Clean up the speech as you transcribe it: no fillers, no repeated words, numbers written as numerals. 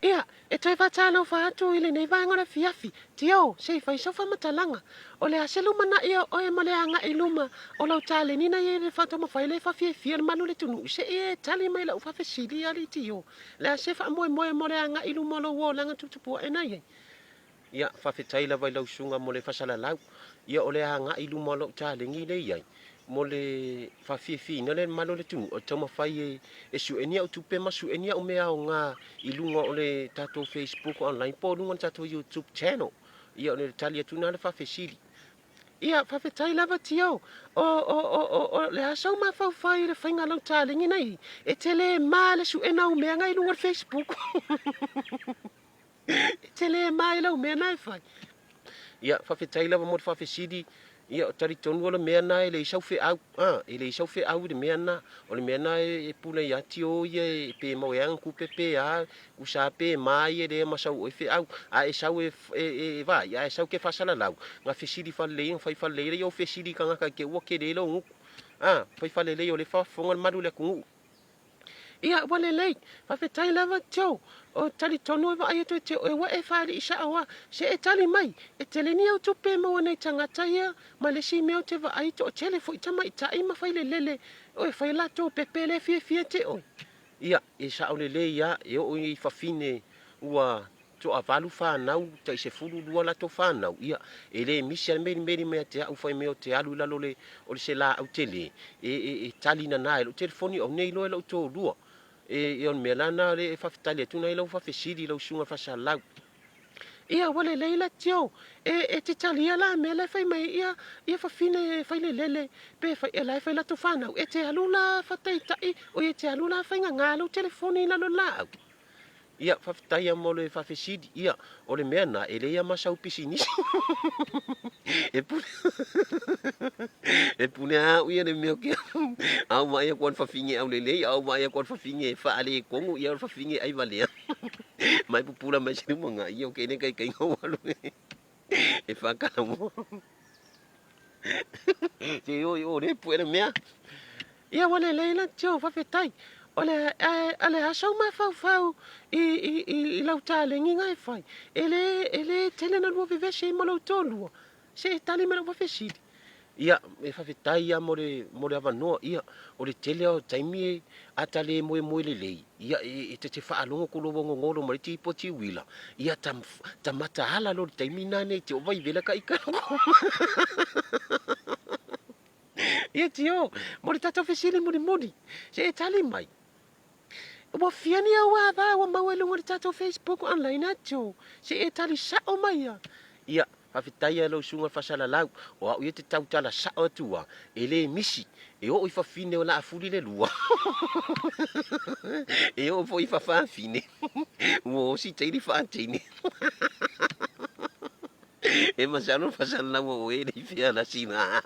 Ia, e toi whatano whātu ile nei vāngora fiafi. Tio, sei whai sofa matalanga. O le aselu mana ia o e male anga i luma. O lau tale nina i le whatoma whai le whawhia fia manu le tunu. Se e tali mai la uwhawhi sili ali tio. Le ase wha moe moe mole anga i luma lo wo langa tutupua e nai. Ia, whawhi taila vai lau sunga mole whasala lau. Ia o le anga i luma lo tale ngi le iai. Mo le whawhiawhi na le malo le tunu o tama whai e su enia o tupe ma su enia o mea o ngā i lunga o le tatou Facebook online po lunga tatou YouTube channel ia o le tali atu na le whawhisiri ia whawhitai lava tio o le asau ma whawhai le whainga lau talingi nei e tele ma le su ena o mea ngai lunga Facebook e tele ma i lau mea nai whai ia whawhitai lava mo le whawhisiri ia o tari tonu o le mea na e le isau fe au e le isau fe au le mea na o le mea na e puna i ati o ia e pe mau e angu pepe a usa pe mai e le masau o fe au a e sau e vai a e sau ke fasala lau nga fesiri fa le fai fa le o fesiri ka nga ke o ke le lo fai fa le o le fa fonga madu le ku ia wale lei fa fe tai lava tio o tali tonu va ai te o wa e fa li sha wa se e tali mai e tele ni o tupe mo nei tangata ia ma le si me o te va ai to tele fo ita mai ta i ma fa le lele o e fa la to pepe le fie te o ia e sha o le le ia e o i fa fine ua to a valu fa nau ta se fulu lua la to fa nau ia e le misi me me te au fa me o te alu la lo le o le se la au tele e tali na na o telefoni o nei lo lo to lua e on melana le fa fitali tu nei lo fa fesidi lo sunga fa salau ia wale leila tio e te tali ala me le fai mai ia fa fine fai le lele pe fa e la fa la to fa nau e te alula fa tai tai o e te alula fa nga lo telefoni la lo la ia whawhitaia mo le whawhesidi, ia, o le mea na, e le ia masau pisini. e pune a uia le mea kia, au mai a kuan whawhinge au le lei, au mai a kuan whawhinge whaale e kongu, ia whawhinge ai valea. mai pupula mai sinu mga, ia o kene kai ngau alu e whakana mo. Te o le puera mea. Ia wale leila tio whawhetai. Ole ale asau mai fau i lau tale ngi ngai fai ele tele na lua vivese mo lau tolu se tali me lau fesidi ia e fa fitai ia mo le avanoa ia o le tele o taimi atale mo le lei ia e te fa alongo ko lo ngolo mo ti poti wila ia tam mata hala lo taimi na ne te o vai vela ka ika ia tio mo le tata fesili mo se tali mai wa fiani awa ba wa mawelu ngori tato Facebook online ato se e tali sa o mai ia fafitai lo sunga fasala lau o au te tau tala sa o tua ele misi e o fa fine o la afuli le lua e o foi fa fine o si te li fa tini e masano fasala lau o e le fia la sina